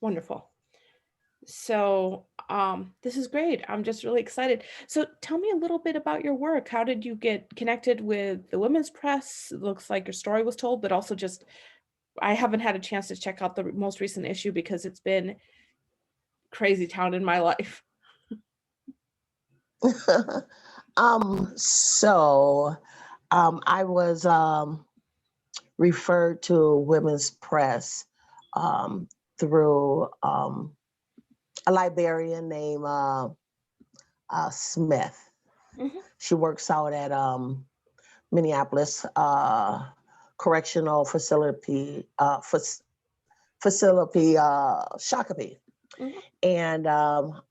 Wonderful. So, this is great. I'm just really excited. So, tell me a little bit about your work. How did you get connected with the women's press? It looks like your story was told, but also just I haven't had a chance to check out the most recent issue because it's been crazy town in my life. So I was referred to women's press through a librarian named Smith. Mhm. She works out at Minneapolis Correctional Facility, Shakopee. Mhm. And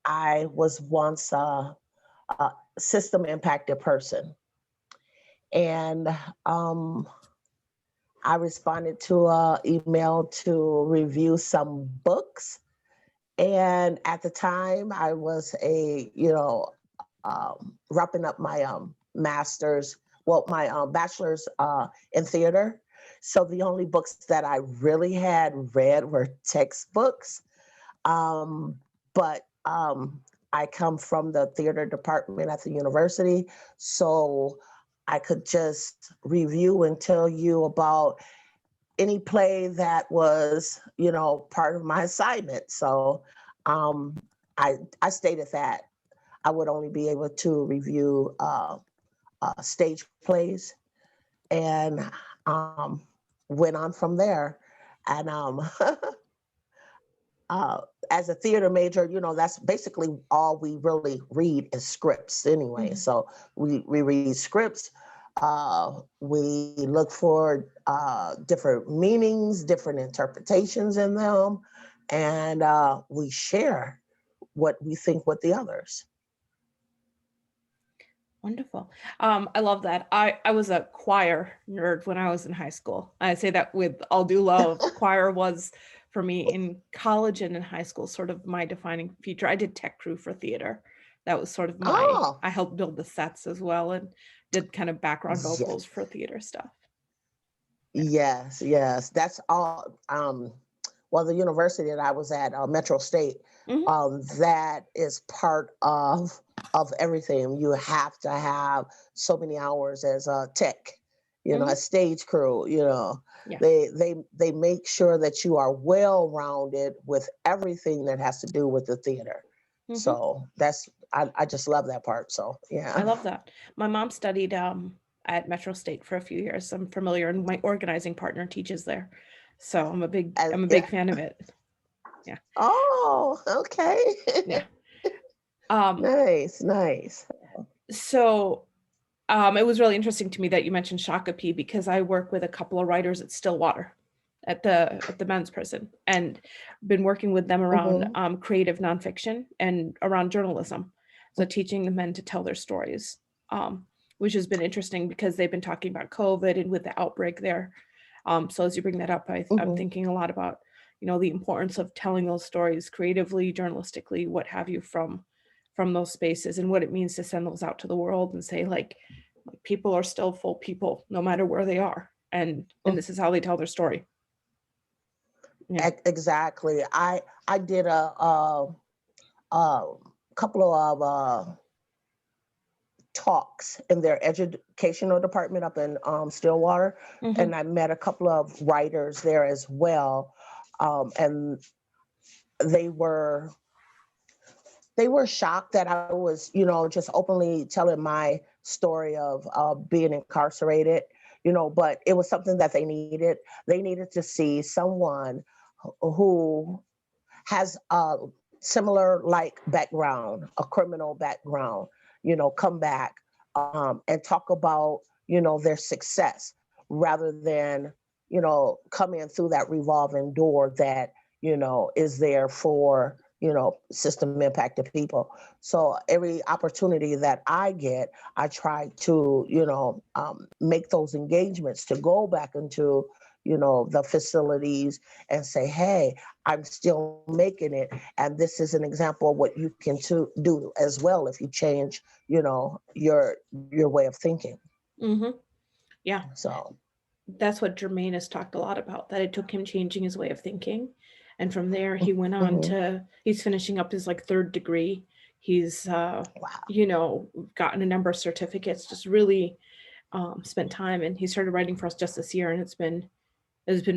I was once a system impacted person. And I responded to an email to review some books. And at the time, I was wrapping up my my bachelor's in theater. So the only books that I really had read were textbooks. But I come from the theater department at the university. So I could just review and tell you about any play that was, part of my assignment. So um, I stated that I would only be able to review stage plays and went on from there. And uh, as a theater major, that's basically all we really read is scripts anyway. Mhm. So we read scripts. We look for different meanings, different interpretations in them, and we share what we think with the others. Wonderful. I love that. I was a choir nerd when I was in high school. I say that with all due love. Choir was for me in college and in high school sort of my defining feature. I did tech crew for theater. That was sort of Oh, I helped build the sets as well and did kind of background vocals yes. for theater stuff. Yeah. Yes, yes. That's all. Well, the university that I was at, Metro State, Mhm. that is part of everything. You have to have so many hours as a tech, a Mhm. stage crew. Yeah. They make sure that you are well rounded with everything that has to do with the theater. Mhm. So I just love that part. So I yeah. love that. My mom studied at Metro State for a few years. I'm familiar, and my organizing partner teaches there. So I'm a Yeah. big fan of it. Yeah. Oh, okay. Yeah. Um, Nice, nice. so it was really interesting to me that you mentioned Shakopee because I work with a couple of writers at Stillwater at the men's prison and been working with them around Hmm. creative nonfiction and around journalism. So teaching the men to tell their stories, which has been interesting because they've been talking about COVID and with the outbreak there. So as you bring that up, I'm Hmm. thinking a lot about, the importance of telling those stories creatively, journalistically, what have you, from those spaces and what it means to send those out to the world and say like people are still full people no matter where they are, and this is how they tell their story. Yeah. Exactly. I did a couple of talks in their educational department up in Stillwater, Hmm. and I met a couple of writers there as well, and they were they were shocked that I was, just openly telling my story of being incarcerated, but it was something that they needed. They needed to see someone who has a similar like background, a criminal background, come back and talk about, their success rather than, come in through that revolving door that, is there for, system impacted people. So every opportunity that I get, I try to, make those engagements to go back into, the facilities and say, hey, I'm still making it. And this is an example of what you can do as well if you change, your way of thinking. Hmm. Yeah. So, That's what Jermaine has talked a lot about, that it took him changing his way of thinking And from there, he went on Mm-hmm. to, he's finishing up his like third degree. He's, Wow. you know, gotten a number of certificates, just really spent time. And he started writing for us just this year. And it's been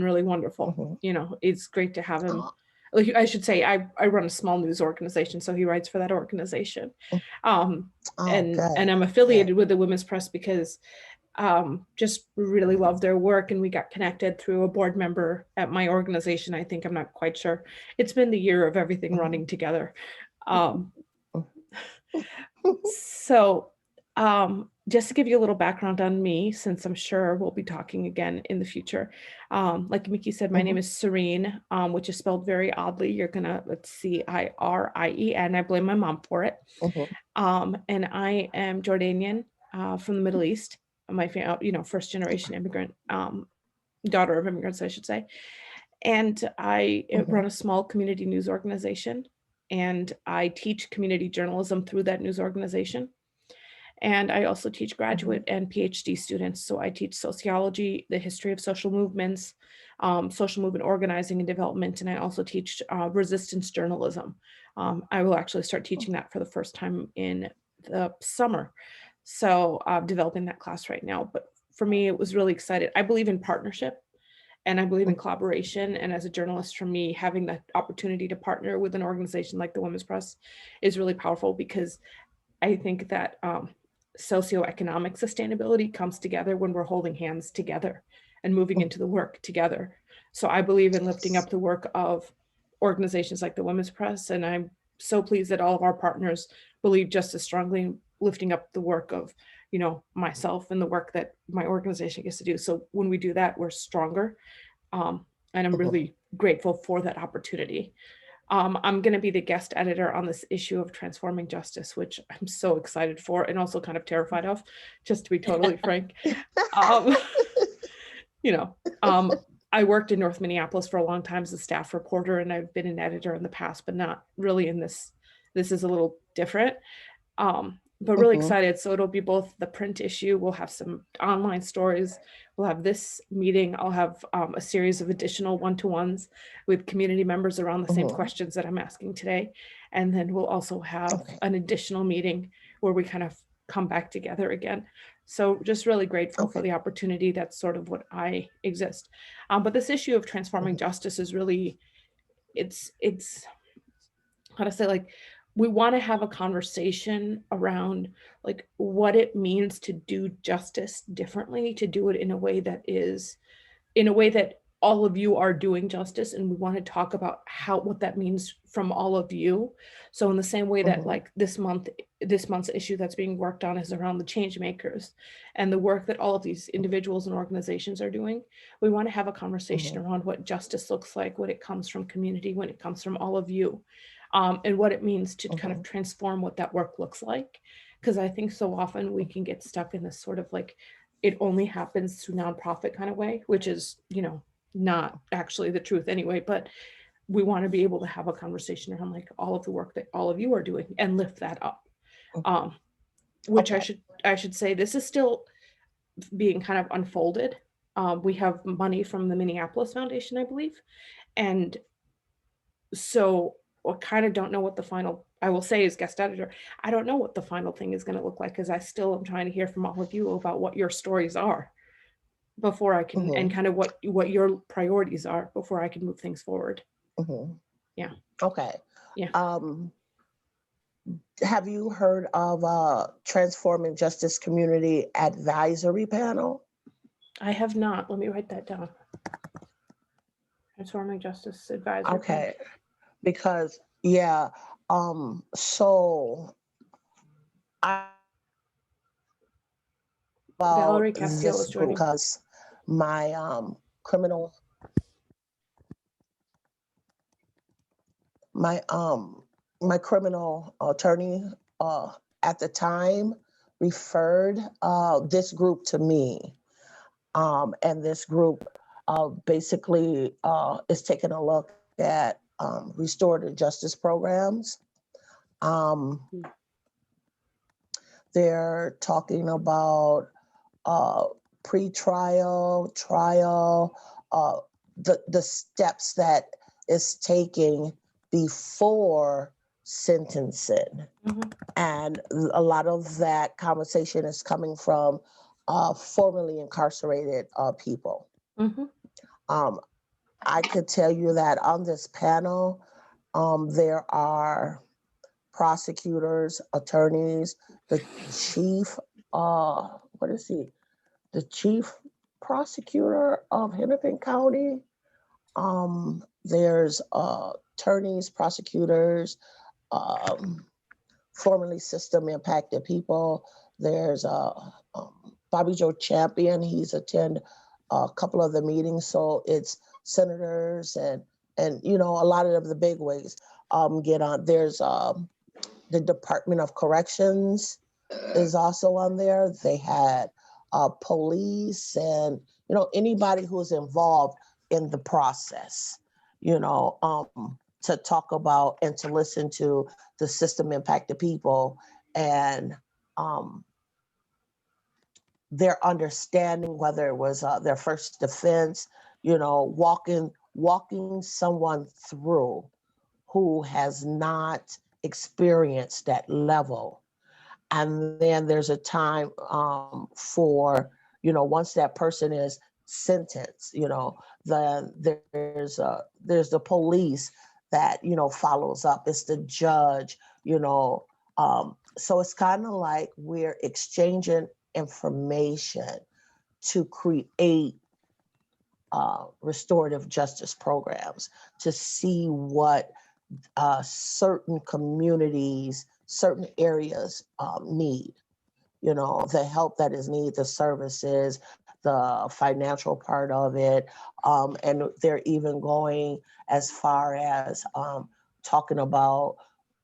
really wonderful. Mm-hmm. You know, it's great to have him. Oh, Like I should say, I run a small news organization, so he writes for that organization. Um, oh, and good. I'm Good. affiliated with the Women's Press because just really love their work, and we got connected through a board member at my organization. I think, I'm not quite sure. It's been the year of everything Mm-hmm. running together. Um, Mm-hmm. so just to give you a little background on me, since I'm sure we'll be talking again in the future. Like Mickey said, my name is Cirien, which is spelled very oddly. You're gonna, let's see, Irien. I blame my mom for it. Mm-hmm. And I am Jordanian, from the Middle East. My first generation immigrant, daughter of immigrants, I should say. And I Mm-hmm. run a small community news organization, and I teach community journalism through that news organization. And I also teach Mm-hmm. graduate and PhD students. So I teach sociology, the history of social movements, social movement organizing and development, and I also teach resistance journalism. I will actually start teaching that for the first time in the summer. So I'm developing that class right now. But for me, it was really excited. I believe in partnership and I believe in collaboration. And as a journalist, for me, having the opportunity to partner with an organization like the Women's Press is really powerful, because I think that socioeconomic sustainability comes together when we're holding hands together and moving into the work together. So I believe in lifting Yes. up the work of organizations like the Women's Press, and I'm so pleased that all of our partners believe just as strongly in lifting up the work of, myself and the work that my organization gets to do. So when we do that, we're stronger. And I'm Mm-hmm. really grateful for that opportunity. I'm going to be the guest editor on this issue of Transforming Justice, which I'm so excited for and also kind of terrified of, just to be totally frank. Um, you know, I worked in North Minneapolis for a long time as a staff reporter, and I've been an editor in the past, but not really in this. This is a little different. But really Mm-hmm. excited. So it'll be both the print issue, we'll have some online stories, we'll have this meeting, I'll have a series of additional one-to-ones with community members around the same Mm-hmm. questions that I'm asking today. And then we'll also have Okay. an additional meeting where we kind of come back together again. So just really grateful for Okay. the opportunity. That's sort of what I exist. But this issue of transforming Mm-hmm. justice is really, it's how to say, like, we want to have a conversation around like what it means to do justice differently, to do it in a way that is, in a way that all of you are doing justice, and we want to talk about how, what that means from all of you. So in the same way that, Mm-hmm. like, this month's issue that's being worked on is around the change makers and the work that all of these individuals and organizations are doing, we want to have a conversation Mm-hmm. around what justice looks like when it comes from community, when it comes from all of you, and what it means to kind of Mm-hmm. transform what that work looks like. Because I think so often we can get stuck in this sort of like, it only happens through nonprofit kind of way, which is, not actually the truth anyway. But we want to be able to have a conversation around like all of the work that all of you are doing and lift that up. Um, which I Okay. should I should say, this is still being kind of unfolded. We have money from the Minneapolis Foundation, I believe, and so I kind of don't know what the final, I will say as guest editor, I don't know what the final thing is going to look like, because I still am trying to hear from all of you about what your stories are before I can, and Mm-hmm. kind of what your priorities are before I can move things forward. Mm-hmm. Yeah. Okay. Yeah. Um, have you heard of Transforming Justice Community Advisory Panel? I have not. Let me write that down. Transforming Justice Advisory Panel. Okay. Because yeah, so I about Valerie Castile this is group joining. because my criminal my my criminal attorney at the time referred this group to me, and this group basically is taking a look at restorative justice programs. Um, they're talking about uh, pre-trial, trial, uh, the steps that is taking before sentencing. Mhm. And a lot of that conversation is coming from formerly incarcerated people. Mhm. Um, I could tell you that on this panel, there are prosecutors, attorneys, the chief, what is he? The chief prosecutor of Hennepin County. There's attorneys, prosecutors, um, formerly system impacted people. There's Bobby Joe Champion. He's attended a couple of the meetings, so it's senators and a lot of the big wigs get on. There's the Department of Corrections is also on there. They had police and anybody who's involved in the process. To talk about and to listen to the system impacted people and um, their understanding, whether it was their first defense, walking someone through who has not experienced that level. And then there's a time for, once that person is sentenced, then there's the police that, follows up. It's the judge, so it's kind of like we're exchanging information to create restorative justice programs to see what certain communities, certain areas need, the help that is needed, the services, the financial part of it. And they're even going as far as talking about,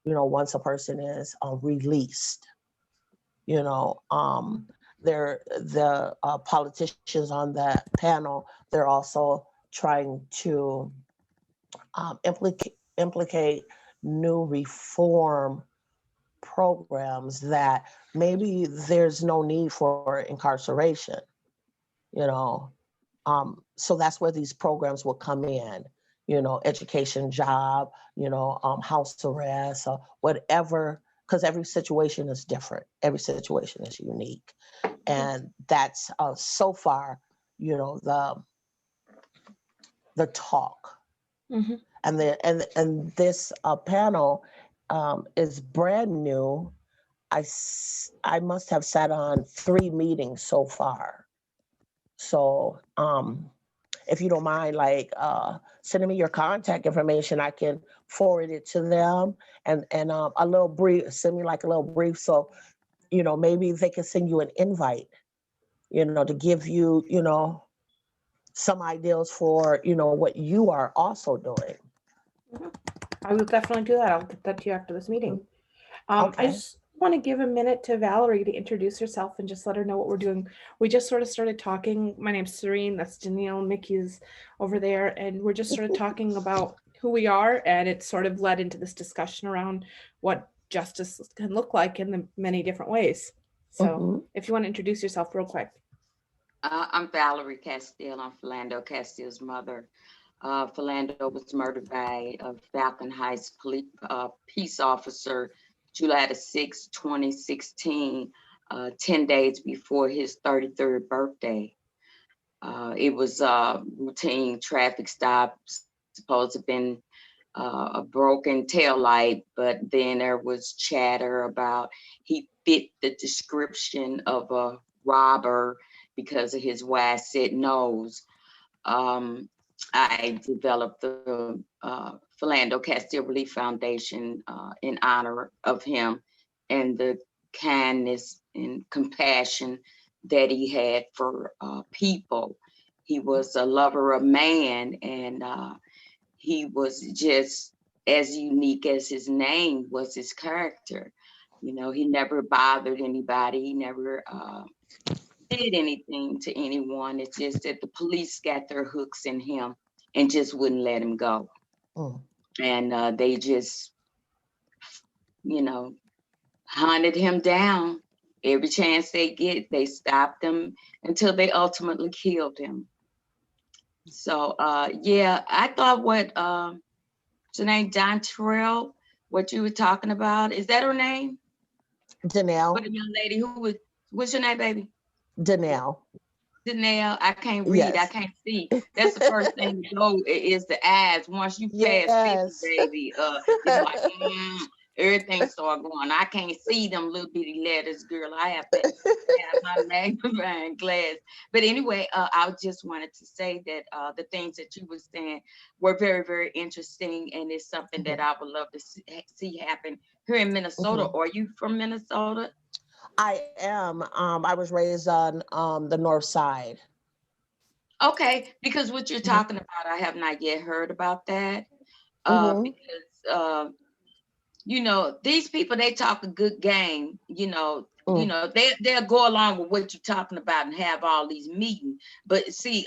once a person is released, you know, um, the politicians on that panel, they're also trying to implicate new reform programs that maybe there's no need for incarceration, you know. So that's where these programs will come in, education, job, house arrest, or whatever, because every situation is different. Every situation is unique. And that's so far, the talk. Mhm. And this panel is brand new. I must have sat on 3 meetings so far. So if you don't mind, like sending me your contact information, I can forward it to them and a little brief. Send me like a little brief, so maybe they can send you an invite. To give you some ideas for what you are also doing. Mhm. I will definitely do that. I'll get that to you after this meeting. I Okay. just want to give a minute to Valerie to introduce herself and just let her know what we're doing. We just sort of started talking. My name's Cirien, that's Deneal, Mickey's over there, and we're just sort of talking about who we are, and it sort of led into this discussion around what justice can look like in the many different ways. So Hmm. if you want to introduce yourself real quick. I'm Valerie Castile. I'm Philando Castile's mother. Philando was murdered by a Falcon Heights peace officer July the 6th, 2016, 10 days before his 33rd birthday. It was a routine traffic stop, supposed to have been a broken tail light, but then there was chatter about he fit the description of a robber because of his wide set nose. I developed the Philando Castile Relief Foundation in honor of him and the kindness and compassion that he had for people. He was a lover of man, and he was just as unique as his name was his character. He never bothered anybody. He never did anything to anyone. It's just that the police got their hooks in him and just wouldn't let him go. Mm. And they just, you know, hunted him down. Every chance they get, they stopped him until they ultimately killed him. So yeah, I thought what her name, Dontrell, what you were talking about. Is that her name? For Deneal. the young lady who was, what's your name, baby? Deneal. Deneal, I can't read, I Yes. can't see. That's the first thing to go is the eyes. Once you pass 50, Yes. baby, it's like everything start going. I can't see them little bitty letters, girl. I have to have my magnifying glass. But anyway, I just wanted to say that the things that you were saying were very, very interesting, and it's something that I would love to see happen here in Minnesota. Mhm. Are you from Minnesota? I am. I was raised on the north side. Okay, because what you're Mhm. talking about, I have not yet heard about that. Mhm. Because these people, they talk a good game. Mm. They'll go along with what you're talking about and have all these meetings. But see,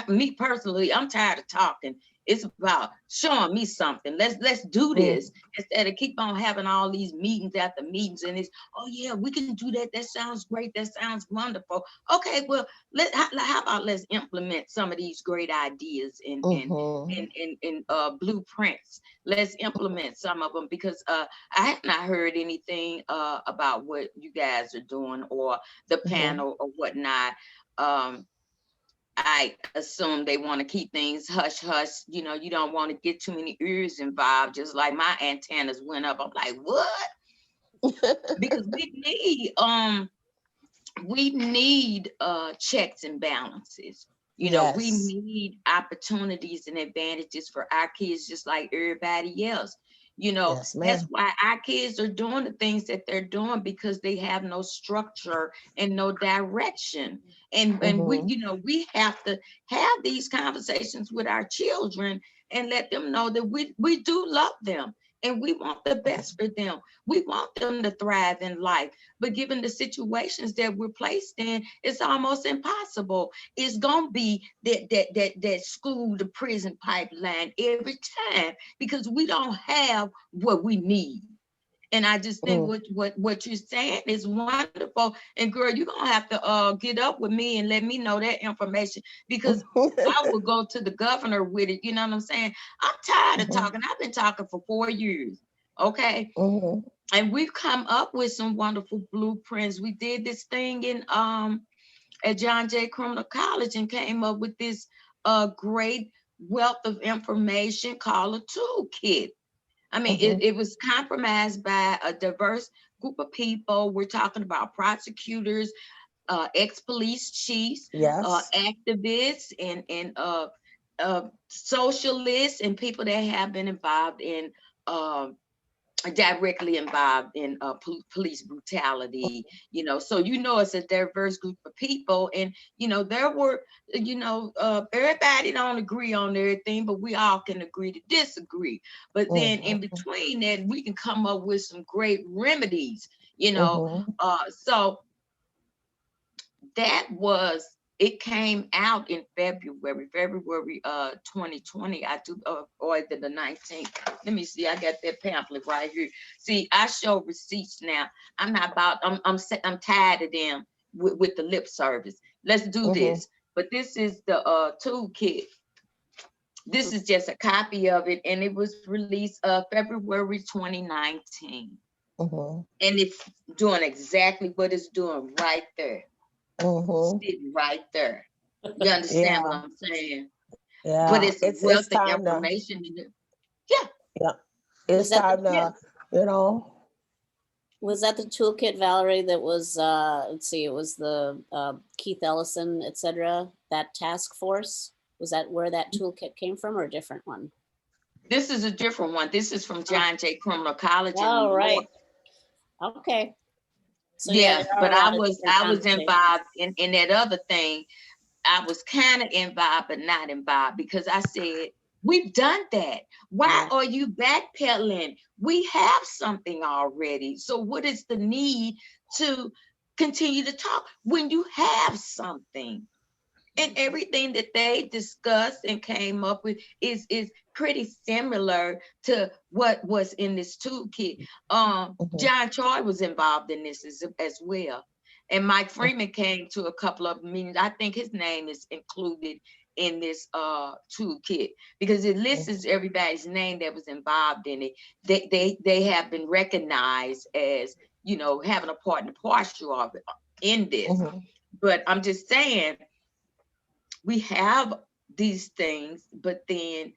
me personally, I'm tired of talking. It's about showing me something. Let's do Mm. this instead of keep on having all these meetings after meetings. And it's, oh yeah, we can do that. That sounds great. That sounds wonderful. Okay, well, how about let's implement some of these great ideas Mhm. in blueprints. Let's implement some of them, because I have not heard anything about what you guys are doing, or the Mhm. panel or whatnot. I assume they want to keep things hush hush. You don't want to get too many ears involved. Just like my antennas went up. I'm like, what? Because we need checks and balances. We Yes. need opportunities and advantages for our kids, just like everybody else. Yes, That's ma'am. why our kids are doing the things that they're doing, because they have no structure and no direction. And we, Mhm. we have to have these conversations with our children and let them know that we do love them and we want the best for them. We want them to thrive in life. But given the situations that we're placed in, it's almost impossible. It's gonna be that school to prison pipeline every time, because we don't have what we need. And I just think Mm. what you're saying is wonderful. And girl, you're gonna have to get up with me and let me know that information, because I will go to the governor with it. You know what I'm saying? I'm tired of Mhm. talking. I've been talking for 4 years. Okay. Mhm. And we've come up with some wonderful blueprints. We did this thing in at John Jay Criminal College and came up with this great wealth of information called a toolkit. I mean, it, Mhm. it was compromised by a diverse group of people. We're talking about prosecutors, ex-police chiefs, Yes. activists, and socialists, and people that have been involved in directly involved in police brutality. So it's a diverse group of people. And there were, everybody don't agree on everything, but we all can agree to disagree. But then in Mhm. between that, we can come up with some great remedies. Mhm. So that was, it came out in February 2020. I do, or the 19th. Let me see, I got that pamphlet right here. See, I show receipts now. I'm not about, I'm tired of them with the lip service. Let's do Mhm. this. But this is the toolkit. This is just a copy of it, and it was released February 2019. Mhm. And it's doing exactly what it's doing right there. Mhm. Sitting right there. You understand what Yeah. I'm saying? But Yeah. it's a It's wealth of time to. information in it. Yeah, Yeah. Was It's that the time yeah. to. You know. was that the toolkit, Valerie, that was let's see, it was the Keith Ellison, etc., that task force? Was that where that toolkit came from, or a different one? This is a different one. This is from Oh, John Jay Criminal College in oh New York. right. Okay. So yeah, Yeah, there are but a I lot of was different I was conversations. involved in that other thing. I was kind of involved, but not involved, because I said, we've done that. Why Yeah. are you backpedaling? We have something already. So what is the need to continue to talk when you have something? And everything that they discussed and came up with is pretty similar to what was in this toolkit. Mhm. John Troy was involved in this as well. And Mike Freeman came to a couple of meetings. I think his name is included in this toolkit, because it lists everybody's name that was involved in it. They have been recognized as, you know, having a part and parcel of it in this. But I'm just saying, we have these things, but then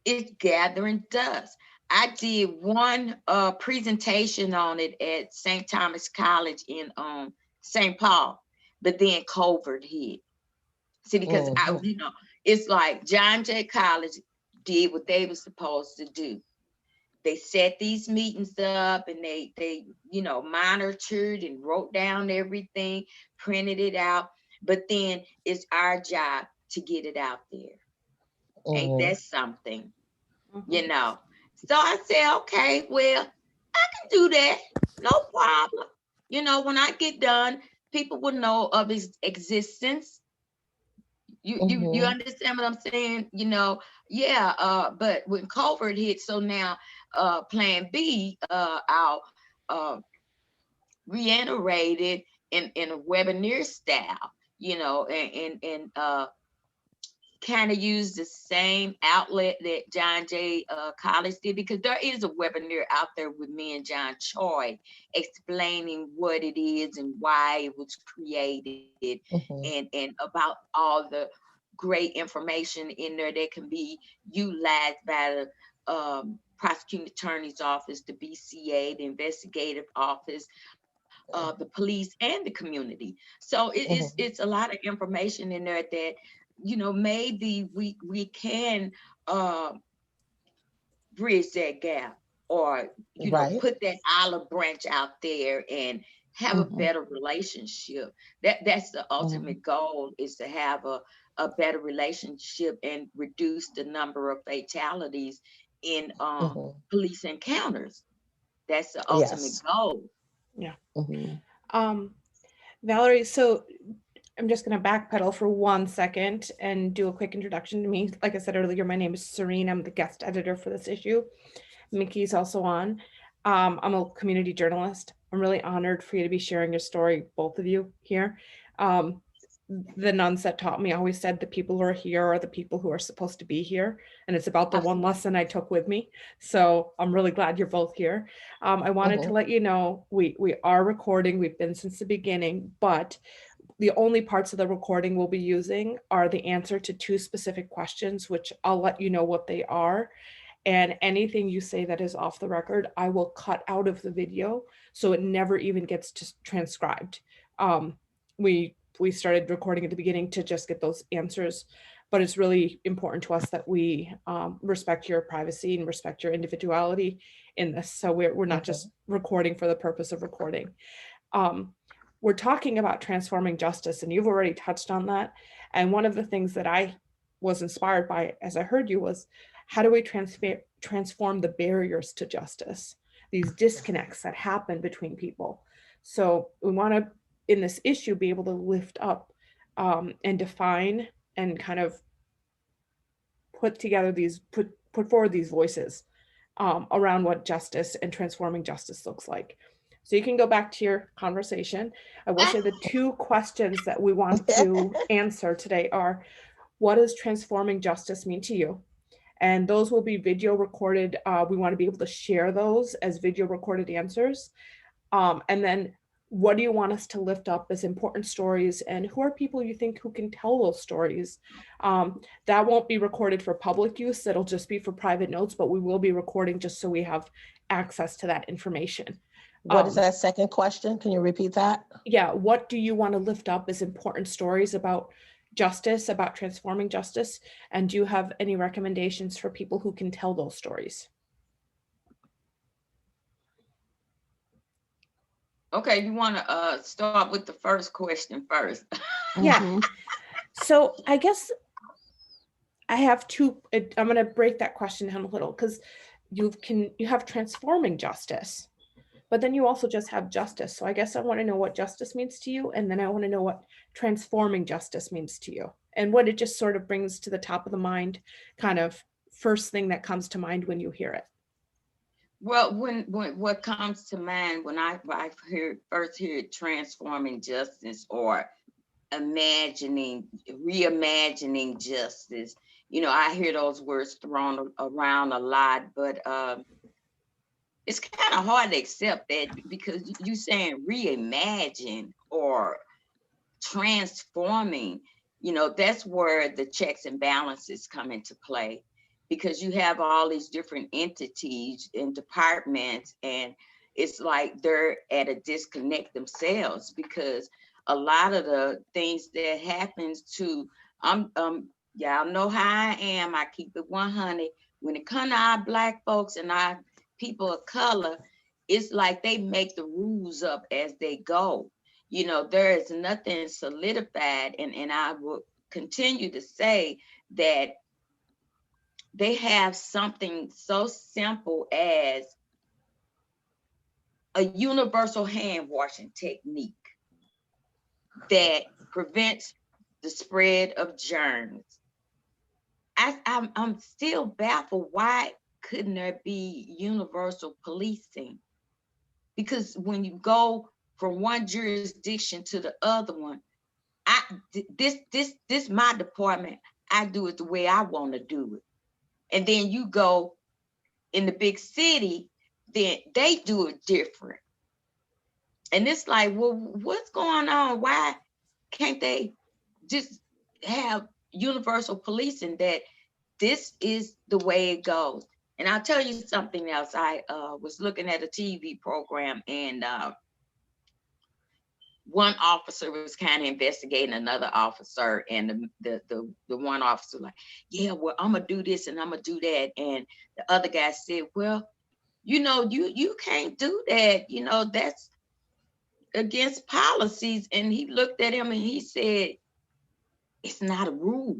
it's gathering dust. I did one presentation on it at St. Thomas College in St. Paul, but then COVID hit. See, because you know, it's like John Jay College did what they were supposed to do. They set these meetings up, and they you know, monitored and wrote down everything, printed it out. But then it's our job to get it out there. Ain't that something? You know? So I said, okay, well, I can do that. No problem. You know, when I get done, people will know of his existence. You understand what I'm saying? You know, yeah, but when COVID hit, so now plan B, I'll reiterate it in a webinar style, you know, and kind of use the same outlet that John Jay College did, because there is a webinar out there with me and John Choi explaining what it is and why it was created, and about all the great information in there that can be utilized by the prosecuting attorney's office, the BCA, the investigative office, the police, and the community. So it's a lot of information in there that, you know, maybe we can bridge that gap, or, you know, put that olive branch out there and have a better relationship. That's the ultimate goal, is to have a better relationship and reduce the number of fatalities in police encounters. That's the ultimate goal. Yeah. Valerie, so I'm just going to backpedal for 1 second and do a quick introduction to me. Like I said earlier, my name is Cirien. I'm the guest editor for this issue. Mickey's also on. I'm a community journalist. I'm really honored for you to be sharing your story, both of you here. The nuns that taught me always said the people who are here are the people who are supposed to be here. And it's about the one lesson I took with me. So I'm really glad you're both here. I wanted to let you know, we are recording. We've been since the beginning, but the only parts of the recording we'll be using are the answer to 2 specific questions, which I'll let you know what they are. And anything you say that is off the record, I will cut out of the video, so it never even gets transcribed. We started recording at the beginning to just get those answers, but it's really important to us that we respect your privacy and respect your individuality in this. So we're not just recording for the purpose of recording. We're talking about transforming justice, and you've already touched on that. And one of the things that I was inspired by as I heard you was, how do we transform the barriers to justice, these disconnects that happen between people? So we want to, in this issue, be able to lift up and define and kind of put together these, put forward these voices around what justice and transforming justice looks like. So you can go back to your conversation. I will say the 2 questions that we want to answer today are, what does transforming justice mean to you? And those will be video recorded. We want to be able to share those as video recorded answers. And then, what do you want us to lift up as important stories, and who are people you think who can tell those stories? That won't be recorded for public use. That'll just be for private notes, but we will be recording just so we have access to that information. What is that second question? Can you repeat that? Yeah. What do you want to lift up as important stories about justice, about transforming justice? And do you have any recommendations for people who can tell those stories? Okay, you want to start with the first question first? Yeah. So I guess I have 2. I'm going to break that question down a little, because you have transforming justice, but then you also just have justice. So I guess I want to know what justice means to you, and then I want to know what transforming justice means to you, and what it just sort of brings to the top of the mind, kind of first thing that comes to mind when you hear it. Well, when what comes to mind when I first hear transforming justice, or reimagining justice. You know, I hear those words thrown around a lot, but it's kind of hard to accept that because you saying reimagine or transforming, you know, that's where the checks and balances come into play, because you have all these different entities and departments, and it's like they're at a disconnect themselves, because a lot of the things that happens to y'all know how I am, I keep it 100 when it comes to our Black folks and our people of color. It's like they make the rules up as they go. You know, there is nothing solidified, and I will continue to say that they have something so simple as a universal hand washing technique that prevents the spread of germs. I'm still baffled. Why couldn't there be universal policing? Because when you go from one jurisdiction to the other one, this my department. I do it the way I want to do it. And then you go in the big city, then they do it different. And it's like, well, what's going on? Why can't they just have universal policing, that this is the way it goes? And I'll tell you something else. I was looking at a TV program, and one officer was kind of investigating another officer, and the one officer like, yeah, well, I'm gonna do this and I'm gonna do that, and the other guy said, well, you know, you can't do that, you know, that's against policies. And he looked at him and he said, it's not a rule.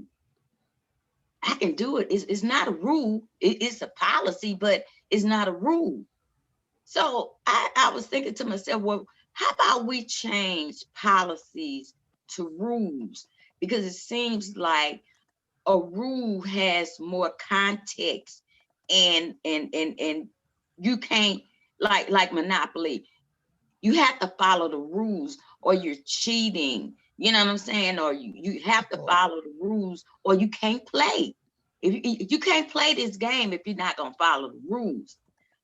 I can do it. It's not a rule. It's a policy, but it's not a rule. So I was thinking to myself, well, how about we change policies to rules? Because it seems like a rule has more context, and you can't, like Monopoly, you have to follow the rules or you're cheating. You know what I'm saying? Or you have to follow the rules or you can't play. If you can't play this game if you're not gonna follow the rules.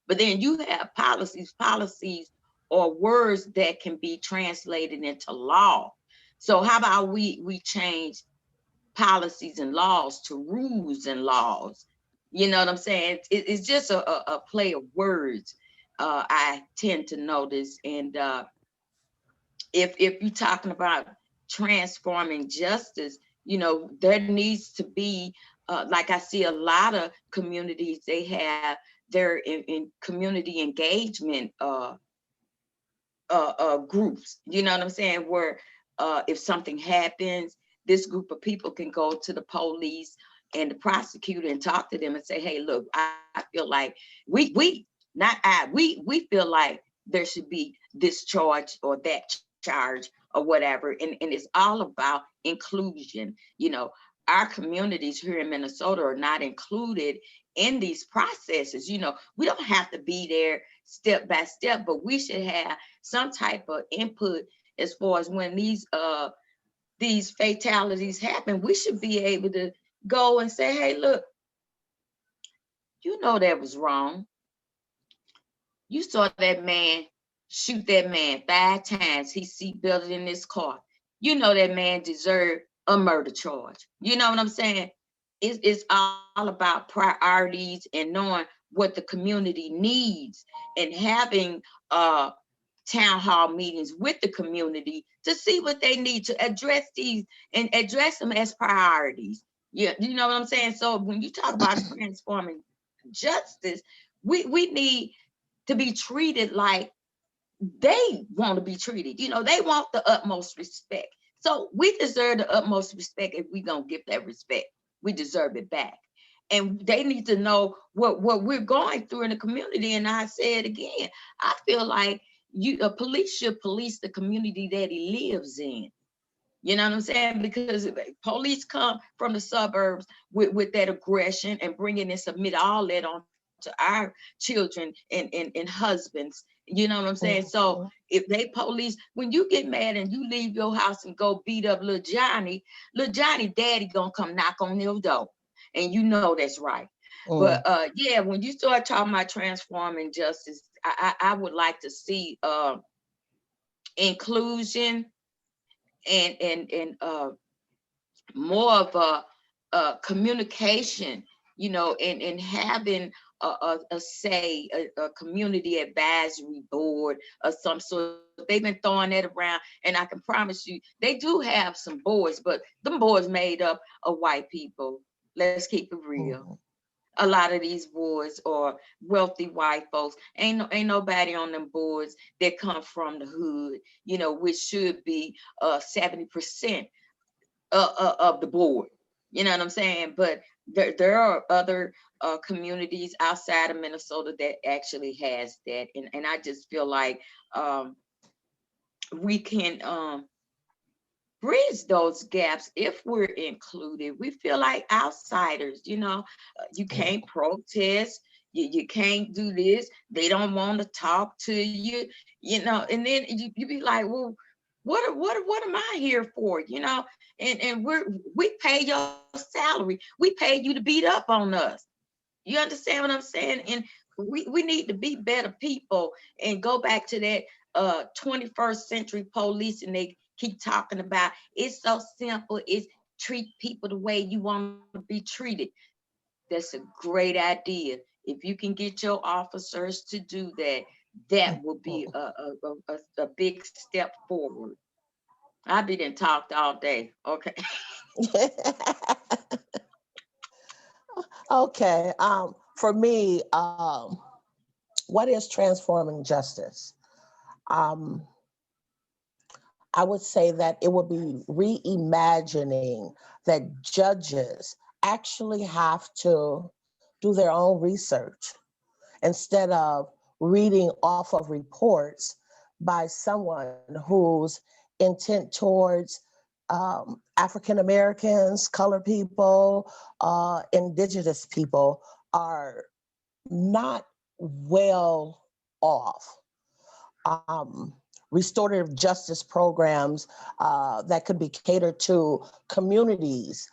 But then you have policies or words that can be translated into law. So how about we change policies and laws to rules and laws? You know what I'm saying? It's just a play of words. I tend to notice. And if you're talking about transforming justice, you know, there needs to be, like I see a lot of communities, they have their in community engagement groups, you know what I'm saying, where if something happens, this group of people can go to the police and the prosecutor and talk to them and say, hey, look, I feel like we feel like there should be this charge or that charge or whatever. And it's all about inclusion. You know, our communities here in Minnesota are not included in these processes. You know, we don't have to be there step by step, but we should have some type of input as far as when these fatalities happen. We should be able to go and say, hey, look, you know that was wrong. You saw that man shoot that man 5 times. He seatbelted in this car. You know that man deserved a murder charge. You know what I'm saying? It's all about priorities and knowing what the community needs and having town hall meetings with the community to see what they need to address these and address them as priorities. Yeah, you know what I'm saying? So when you talk about transforming justice, we need to be treated like they want to be treated. You know, they want the utmost respect. So we deserve the utmost respect. If we gonna give that respect, we deserve it back. And they need to know what we're going through in the community. And I say it again, I feel like a police should police the community that he lives in. You know what I'm saying? Because police come from the suburbs with that aggression and bring it and submit all that on to our children and husbands. You know what I'm saying? So if they police, when you get mad and you leave your house and go beat up little Johnny daddy gonna come knock on your door. And you know that's right. But yeah, when you start talking about transforming justice, I would like to see inclusion and more of a communication, you know, and having a say, a community advisory board of some sort. They've been throwing that around, and I can promise you, they do have some boards, but them boards made up of white people. Let's keep it real. A lot of these boards are wealthy white folks. Ain't nobody on them boards that come from the hood, you know, which should be 70% of the board. You know what I'm saying? But there are other communities outside of Minnesota that actually has that, and I just feel like we can bridge those gaps if we're included. We feel like outsiders. You know, you can't protest. You can't do this. They don't want to talk to you. You know, and then you be like, well, what am I here for? You know, and we pay your salary. We pay you to beat up on us. You understand what I'm saying? And we need to be better people and go back to that 21st century police, and they keep talking about it's so simple. It's treat people the way you want to be treated. That's a great idea. If you can get your officers to do that, that will be a big step forward. I've been talked all day. Okay. Okay. For me, what is transforming justice? Um, I would say that it would be reimagining that judges actually have to do their own research instead of reading off of reports by someone whose intent towards African Americans, colored people, indigenous people are not well off. Restorative justice programs that could be catered to communities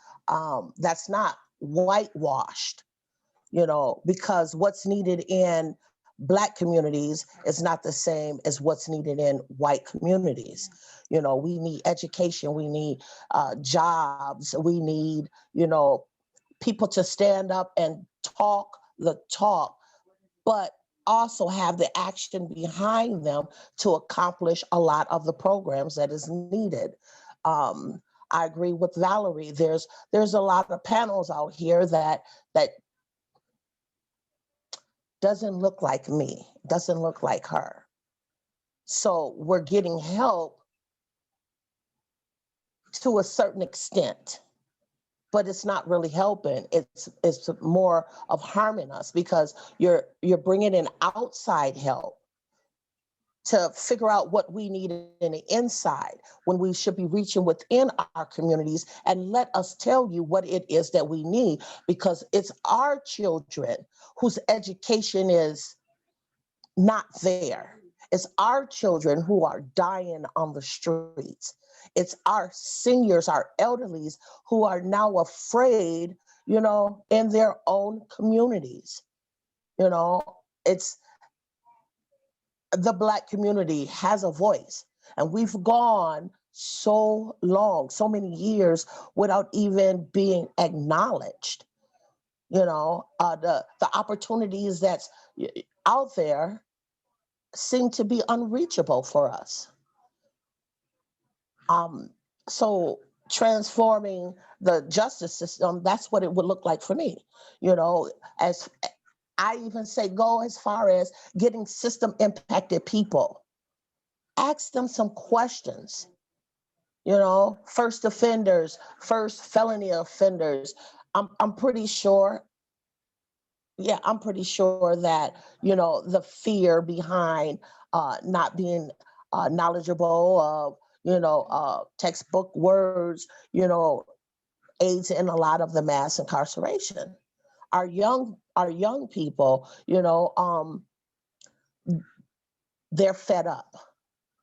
that's not whitewashed, you know, because what's needed in Black communities is not the same as what's needed in white communities. You know, we need education, we need jobs, we need, you know, people to stand up and talk the talk, but also have the action behind them to accomplish a lot of the programs that is needed. I agree with Valerie. There's a lot of panels out here that doesn't look like me, doesn't look like her. So we're getting help to a certain extent, but it's not really helping. It's more of harming us because you're bringing in outside help to figure out what we need in the inside when we should be reaching within our communities and let us tell you what it is that we need, because it's our children whose education is not there. It's our children who are dying on the streets. It's our seniors, our elderlies who are now afraid, you know, in their own communities. You know, it's the Black community has a voice, and we've gone so long, so many years without even being acknowledged. You know, the opportunities that's out there seem to be unreachable for us. So transforming the justice system, that's what it would look like for me. You know, as I even say, go as far as getting system impacted people. Ask them some questions. You know, first offenders, first felony offenders. I'm pretty sure, yeah, I'm pretty sure that, you know, the fear behind not being knowledgeable of, you know, textbook words, you know, aids in a lot of the mass incarceration. our young people, they're fed up.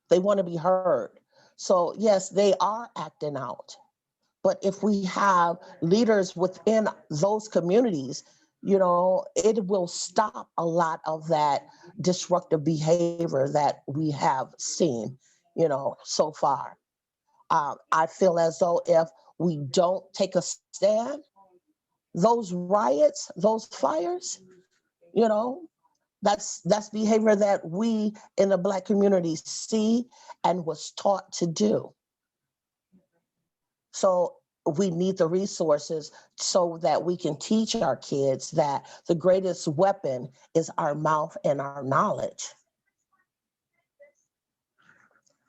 They want to be heard. So yes, they are acting out. But if we have leaders within those communities, it will stop a lot of that disruptive behavior that we have seen, so far. I feel as though if we don't take a stand, those riots, those fires, you know, that's behavior that we in the Black community see and was taught to do. So we need the resources so that we can teach our kids that the greatest weapon is our mouth and our knowledge.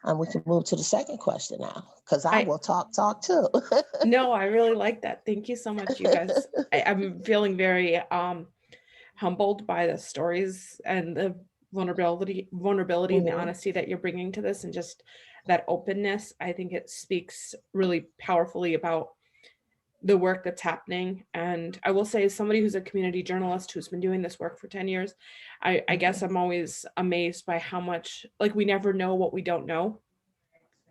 And we can move to the second question now, because I will talk too. No, I really like that. Thank you so much, you guys. I'm feeling very humbled by the stories and the vulnerability and the honesty that you're bringing to this, and just that openness. I think it speaks really powerfully about the work that's happening. And I will say, as somebody who's a community journalist who's been doing this work for 10 years, I guess I'm always amazed by how much, like, we never know what we don't know.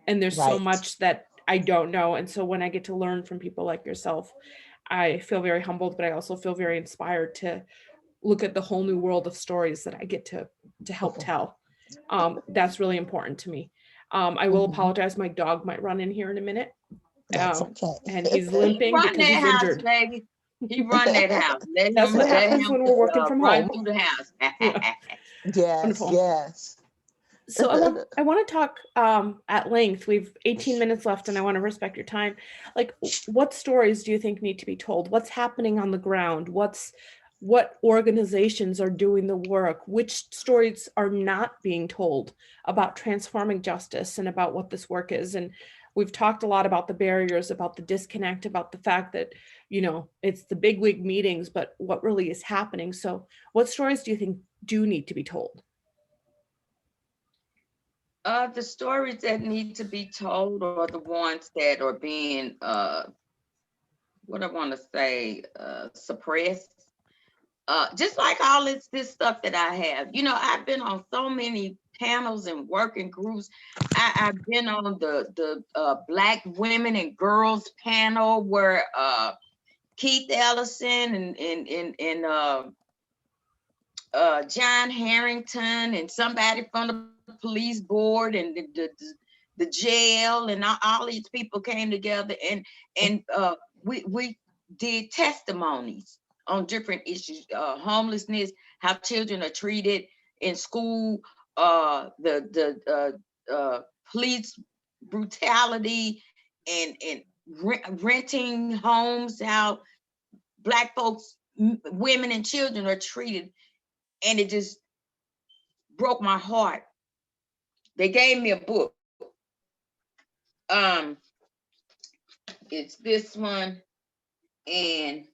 And there's so much that I don't know. And so when I get to learn from people like yourself, I feel very humbled, but I also feel very inspired to look at the whole new world of stories that I get to help tell. That's really important to me. I will apologize. My dog might run in here in a minute. That's okay. And he's limping because he's injured. Baby. He run that house. That's what happens when we're working from run home. through the house. Yes, Wonderful. yes. So I want to talk at length. We've 18 minutes left and I want to respect your time. Like, what stories do you think need to be told? What's happening on the ground? What organizations are doing the work? Which stories are not being told about transforming justice and about what this work is? And we've talked a lot about the barriers, about the disconnect, about the fact that, it's the bigwig meetings, but what really is happening? So what stories do you think do need to be told? The stories that need to be told are the ones that are being, what I want to say, suppressed. Just like all this stuff that I have. I've been on so many panels and working groups. I've been on the Black women and girls panel where Keith Ellison and John Harrington and somebody from the police board and the jail and all these people came together and we did testimonies on different issues, homelessness, how children are treated in school, the police brutality and renting homes, how Black folks, women and children are treated. And it just broke my heart. They gave me a book. It's this one, and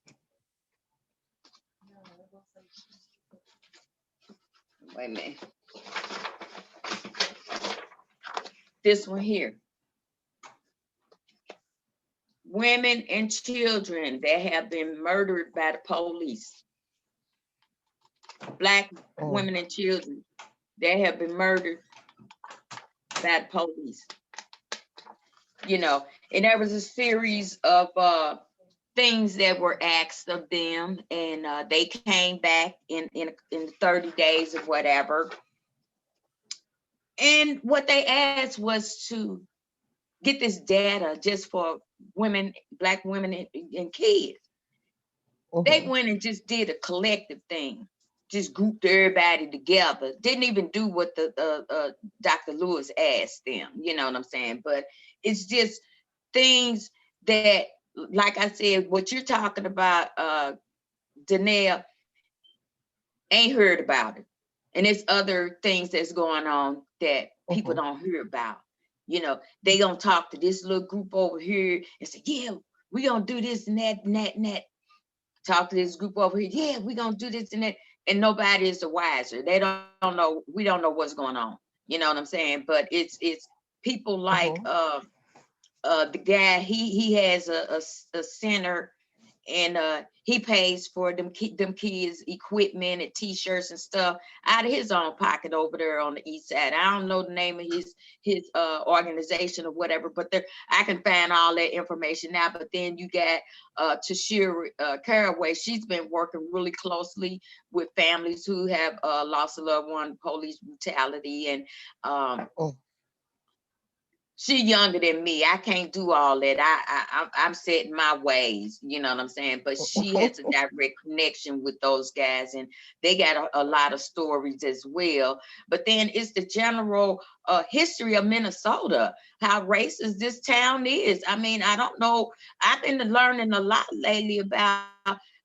wait a minute. This one here. Women and children that have been murdered by the police. Black women and children that have been murdered by the police. And there was a series of things that were asked of them, and they came back in 30 days or whatever. And what they asked was to get this data just for women, Black women and kids. They went and just did a collective thing, just grouped everybody together. Didn't even do what the Dr. Lewis asked them, you know what I'm saying? But it's just things that, like I said, what you're talking about, Deneal, ain't heard about it. And it's other things that's going on that people don't hear about. They gonna talk to this little group over here and say, yeah, we gonna do this and that and that and that. Talk to this group over here, yeah, we gonna do this and that. And nobody is the wiser. They don't know, we don't know what's going on. You know what I'm saying? But it's people like the guy, he has a center he pays for them kids equipment and t-shirts and stuff out of his own pocket over there on the east side. I don't know the name of his organization or whatever, but there I can find all that information now. But then you got Tashira Caraway. She's been working really closely with families who have lost a loved one, police brutality, and she younger than me. I can't do all that. I'm set in my ways, you know what I'm saying? But she has a direct connection with those guys, and they got a lot of stories as well. But then it's the general history of Minnesota, how racist this town is. I mean, I don't know. I've been learning a lot lately about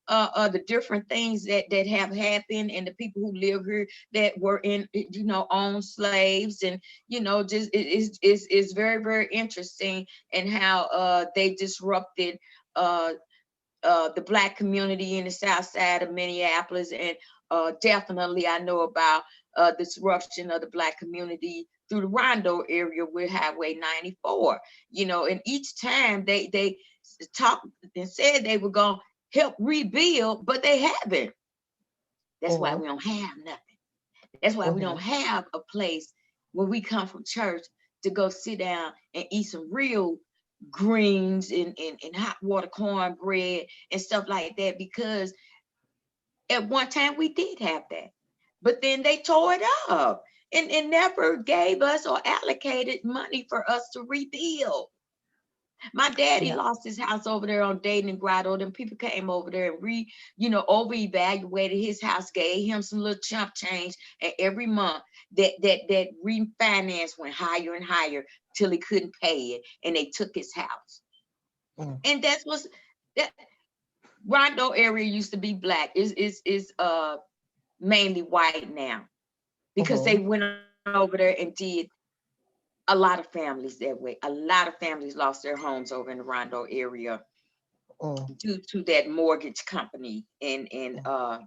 the different things that have happened, and the people who live here that were in, you know, owned slaves, and you know, just it's very, very interesting, and how they disrupted the Black community in the South Side of Minneapolis, and definitely I know about disruption of the Black community through the Rondo area with Highway 94. You know, and each time they talked and said they were going to help rebuild, but they haven't. That's why we don't have nothing. That's why we don't have a place when we come from church to go sit down and eat some real greens and hot water cornbread and stuff like that, because at one time we did have that, but then they tore it up and never gave us or allocated money for us to rebuild. My daddy lost his house over there on Dayton and Grotto. Then people came over there and over-evaluated his house, gave him some little chump change, and every month that refinance went higher and higher till he couldn't pay it, and they took his house. And that's what's that Rondo area used to be Black. Is mainly white now, because they went over there and did a lot of families that way. A lot of families lost their homes over in the Rondo area due to that mortgage company, and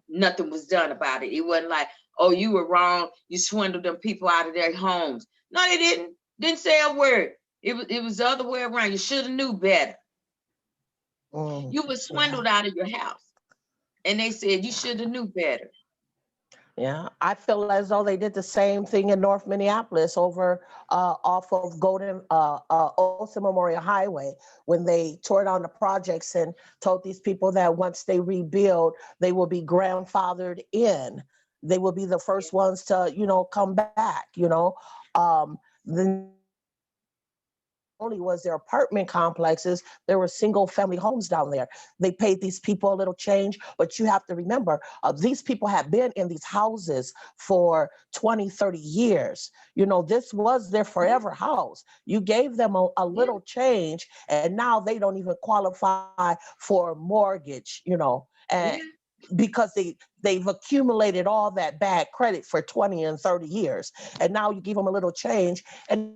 nothing was done about it. It wasn't like, oh, you were wrong, you swindled them people out of their homes. No, they didn't say a word. It was the other way around. You should have knew better. You were swindled out of your house, and they said you should have knew better. Yeah, I feel as though they did the same thing in North Minneapolis over off of Olson Memorial Highway, when they tore down the projects and told these people that once they rebuild, they will be grandfathered in. They will be the first ones to, you know, come back, you know. Then only was there apartment complexes, there were single family homes down there. They paid these people a little change, but you have to remember, these people have been in these houses for 20, 30 years. You know, this was their forever house. You gave them a little change, and now they don't even qualify for a mortgage, you know, and because they've accumulated all that bad credit for 20 and 30 years. And now you give them a little change, and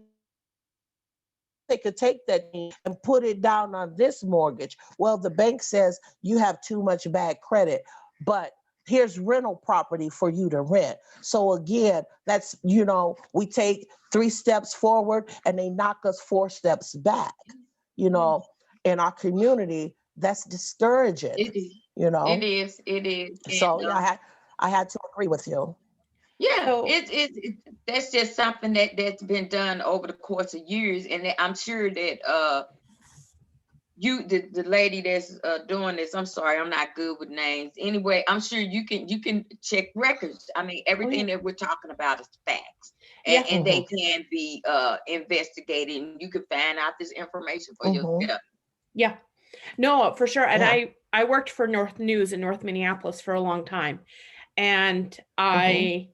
they could take that and put it down on this mortgage. Well, the bank says you have too much bad credit, but here's rental property for you to rent. So again, that's, you know, we take 3 steps forward and they knock us 4 steps back, you know, in our community. That's discouraging, It is. you know. It is. So yeah, I had to agree with you. Yeah, So that's just something that's been done over the course of years, and I'm sure that the lady that's doing this, I'm sorry, I'm not good with names. Anyway, I'm sure you can check records. I mean, everything that we're talking about is facts, and they can be investigated, and you can find out this information for yourself. Yeah, no, for sure. And I worked for North News in North Minneapolis for a long time, and I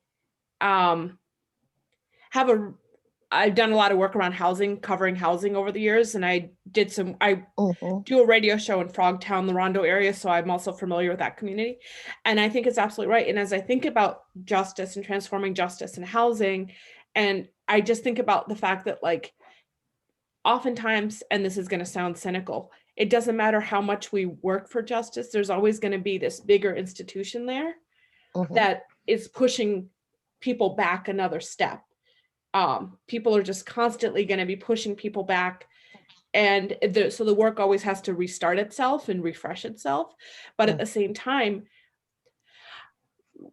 I've done a lot of work around housing, covering housing over the years, and I do a radio show in Frogtown, the Rondo area, so I'm also familiar with that community. And I think it's absolutely right. And as I think about justice and transforming justice and housing, and I just think about the fact that, like, oftentimes, and this is going to sound cynical, it doesn't matter how much we work for justice, there's always going to be this bigger institution there that is pushing people back another step. People are just constantly going to be pushing people back. And so the work always has to restart itself and refresh itself. But at the same time,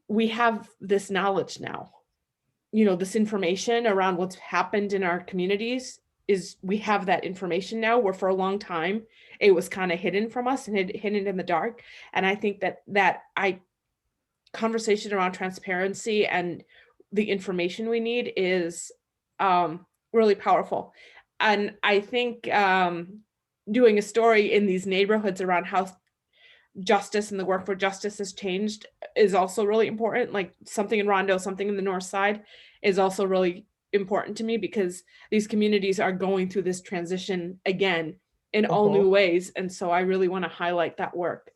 we have this knowledge now, this information around what's happened in our communities we have that information now, where for a long time it was kind of hidden from us and hidden in the dark. And I think that conversation around transparency and the information we need is really powerful. And I think doing a story in these neighborhoods around how justice and the work for justice has changed is also really important. Like something in Rondo, something in the North Side is also really important to me, because these communities are going through this transition again in all new ways. And so I really want to highlight that work.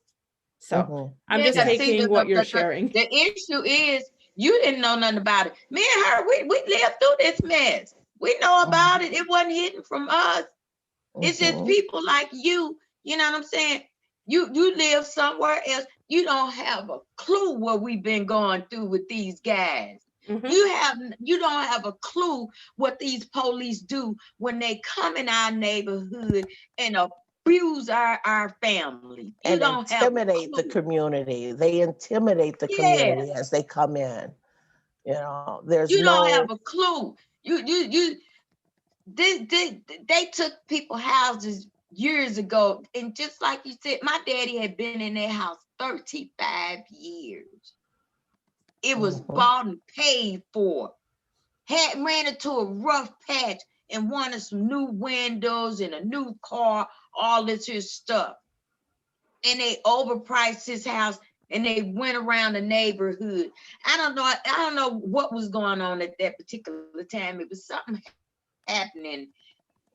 So I'm just Yeah, see, taking what you're sharing. the issue is you didn't know nothing about it. Me and her, we lived through this mess. We know about it. It wasn't hidden from us. It's just people like you know what I'm saying? You live somewhere else. You don't have a clue what we've been going through with these guys. You don't have a clue what these police do when they come in our neighborhood and abuse our family. You And don't have a intimidate the clue. community. They intimidate the community as they come in. There's You don't have a clue. They took people's houses years ago, and just like you said, my daddy had been in their house 35 years. It was bought and paid for. Had ran into a rough patch and wanted some new windows and a new car, all this here stuff. And they overpriced his house, and they went around the neighborhood. I don't know what was going on at that particular time. It was something happening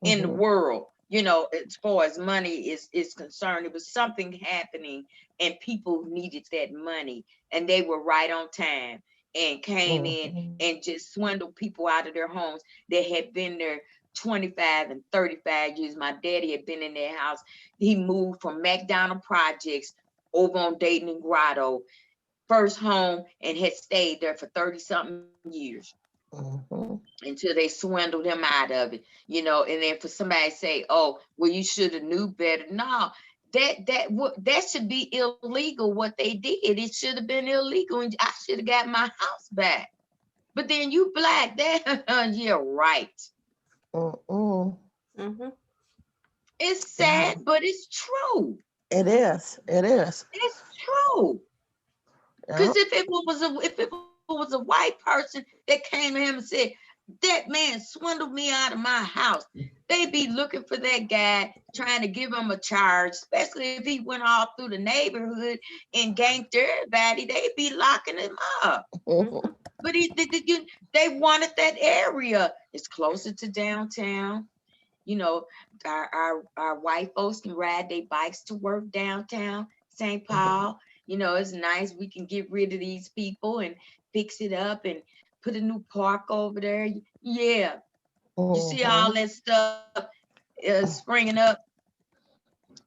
in the world, as far as money is concerned. It was something happening, and people needed that money, and they were right on time and came in and just swindled people out of their homes that had been there 25 and 35 years. My daddy had been in their house. He moved from McDonald Projects over on Dayton and Grotto, first home, and had stayed there for 30 something years. Until they swindled him out of it, and then for somebody to say, oh, well, you should have knew better. No, that should be illegal what they did. It should have been illegal, and I should have got my house back. But then you black, that yeah, right. It's sad, but it's true. It is. It's true. Because if it was a white person that came to him and said, that man swindled me out of my house, they'd be looking for that guy, trying to give him a charge, especially if he went all through the neighborhood and ganked everybody. They'd be locking him up. But they wanted that area. It's closer to downtown. Our white folks can ride their bikes to work downtown St. Paul. It's nice. We can get rid of these people and fix it up and put a new park over there. Yeah. You see all that stuff springing up.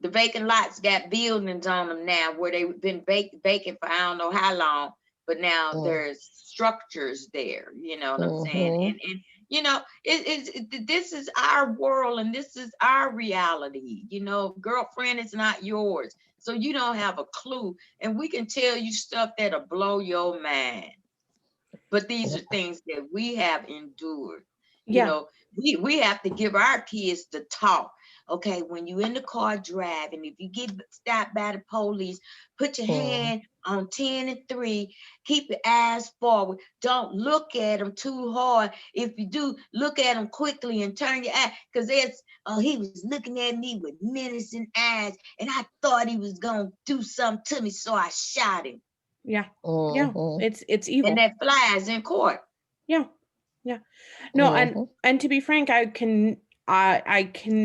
The vacant lots got buildings on them now, where they've been vacant for I don't know how long, but now there's structures there. You know what I'm saying? And this is our world, and this is our reality. Girlfriend is not yours, so you don't have a clue. And we can tell you stuff that'll blow your mind. But these are things that we have endured. We have to give our kids the talk. Okay, when you're in the car driving, if you get stopped by the police, put your hand on 10 and 3, keep your eyes forward. Don't look at them too hard. If you do, look at them quickly and turn your eye, because he was looking at me with menacing eyes, and I thought he was going to do something to me, so I shot him. Yeah. It's evil. And that flies in court. Yeah. No, and to be frank, I can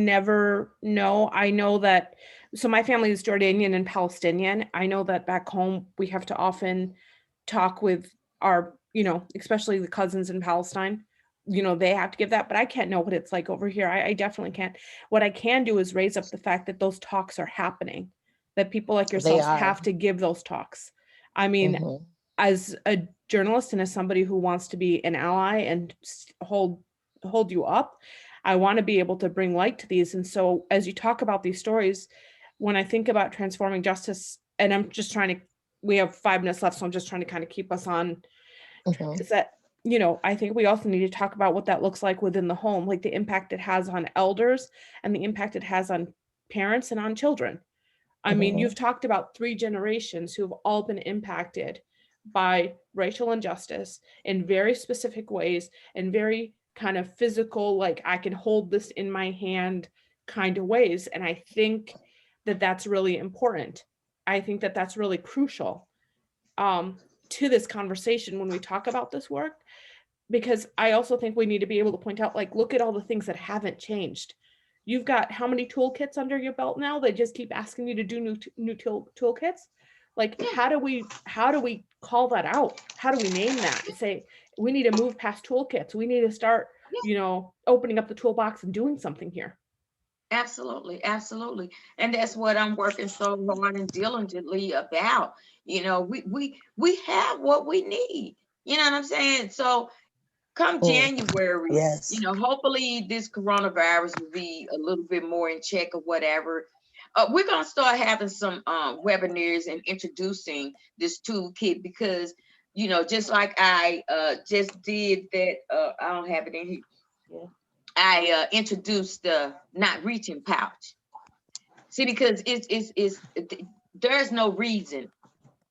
never know. I know that, so my family is Jordanian and Palestinian. I know that back home we have to often talk with our, especially the cousins in Palestine. They have to give that, but I can't know what it's like over here. I definitely can't. What I can do is raise up the fact that those talks are happening, that people like yourselves have to give those talks. I mean, as a journalist and as somebody who wants to be an ally and hold you up, I want to be able to bring light to these. And so as you talk about these stories, when I think about transforming justice, and I'm just trying to, we have 5 minutes left, so I'm just trying to kind of keep us on, Mhm. is that, you know, I think we also need to talk about what that looks like within the home, like the impact it has on elders and the impact it has on parents and on children. I mean, Mhm. you've talked about 3 generations who've all been impacted by racial injustice in very specific ways and very kind of physical, like I can hold this in my hand kind of ways. And I think that that's really important. I think that that's really crucial to this conversation when we talk about this work, because I also think we need to be able to point out, like, look at all the things that haven't changed. You've got how many toolkits under your belt now? They just keep asking you to do new toolkits. Like, how do we call that out? How do we name that and say we need to move past toolkits? We need to start, you know, opening up the toolbox and doing something here. Absolutely, absolutely. And that's what I'm working so hard and diligently about. We have what we need. You know what I'm saying? So come Mm. January, Yes. hopefully this coronavirus will be a little bit more in check or whatever. We're gonna start having some webinars and introducing this toolkit because, just like I just did that, I don't have it in here. Yeah. I introduced the not reaching pouch. See, because there's no reason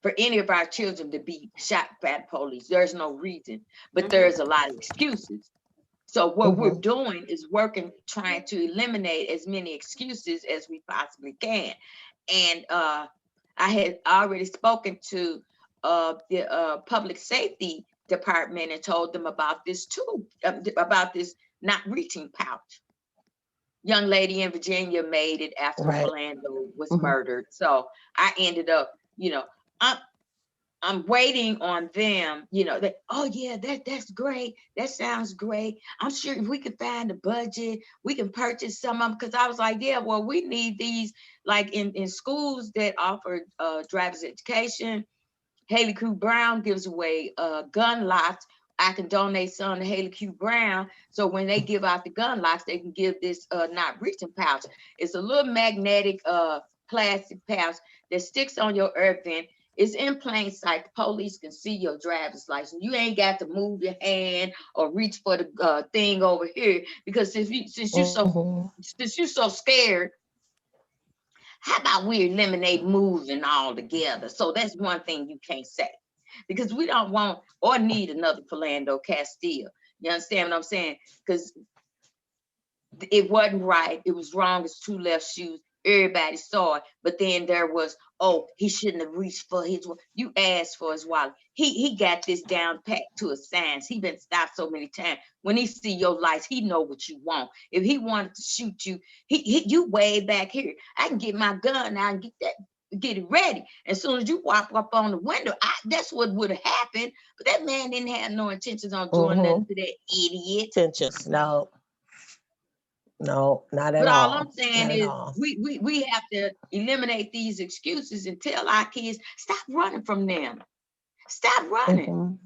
for any of our children to be shot by the police. There's no reason, but there's a lot of excuses. So what we're Mhm. doing is working, trying to eliminate as many excuses as we possibly can. And I had already spoken to the public safety department and told them about this too, about this not reaching pouch. Young lady in Virginia made it after Right. Philando was Mhm. murdered. So I ended up, I'm I'm waiting on them, that, oh yeah, that's great. That sounds great. I'm sure if we could find a budget, we can purchase some of them. Cause I was like, yeah, well, we need these like in schools that offer driver's education. Haley Q Brown gives away gun locks. I can donate some to Haley Q Brown. So when they give out the gun locks, they can give this not reaching pouch. It's a little magnetic plastic pouch that sticks on your air vent. It's in plain sight. The police can see your driver's license. You ain't got to move your hand or reach for the thing over here because since Mhm. you're so scared, how about we eliminate moving altogether? So that's one thing you can't say because we don't want or need another Philando Castile. You understand what I'm saying? Because it wasn't right. It was wrong. It's two left shoes. Everybody saw it. But then there was, oh, he shouldn't have reached for his. You asked for his wallet. He got this down pat to a science. He been stopped so many times. When he see your lights, he know what you want. If he wanted to shoot you, he you way back here. I can get my gun now and get it ready. As soon as you walk up on the window, that's what would have happened. But that man didn't have no intentions on doing nothing Mhm. to that idiot. Tensions. No. No, not at But all I'm all. saying Not at is all. we have to eliminate these excuses and tell our kids, stop running from them. Stop running. Mhm.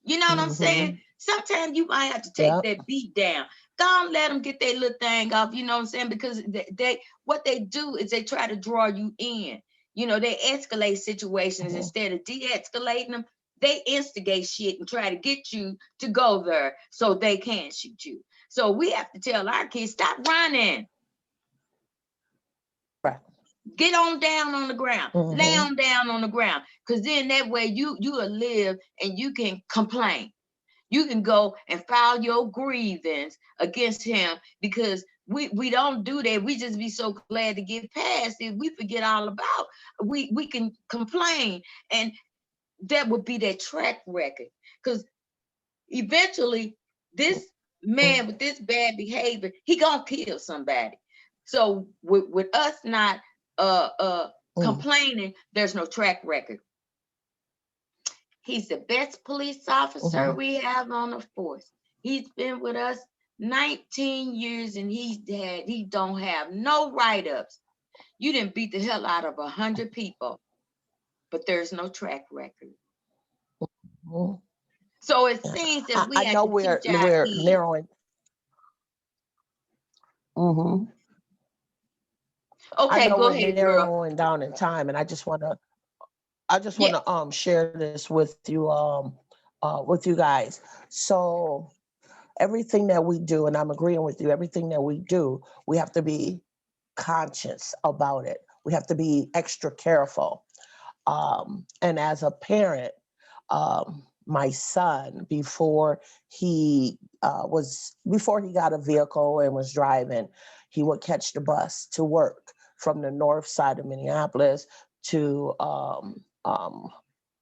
You know what I'm saying? Mhm. Sometimes you might have to take Yep. that beat down. Don't let them get their little thing off, you know what I'm saying? Because what they do is they try to draw you in. They escalate situations Mhm. instead of de-escalating them. They instigate shit and try to get you to go there so they can shoot you. So we have to tell our kids, stop running. Right. Get on down on the ground, lay Mhm. on down on the ground, because then that way you will live and you can complain. You can go and file your grievance against him because we don't do that. We just be so glad to get past it. We forget all about. We can complain, and that would be that track record. Because eventually, this man with this bad behavior, he gonna kill somebody. So with us not Mm. complaining, there's no track record. He's the best police officer Mhm. we have on the force. He's been with us 19 years and he don't have no write-ups. You didn't beat the hell out of 100 people, but there's no track record. Mhm. So it seems that we I have know to we're teach our we're kids. narrowing. hmm I Okay, know go we're ahead, girl. narrowing down in time, and I just want Yeah. to share this with you guys. So everything that we do, and I'm agreeing with you, everything that we do, we have to be conscious about it. We have to be extra careful. And as a parent, my son, before he got a vehicle and was driving, he would catch the bus to work from the north side of Minneapolis to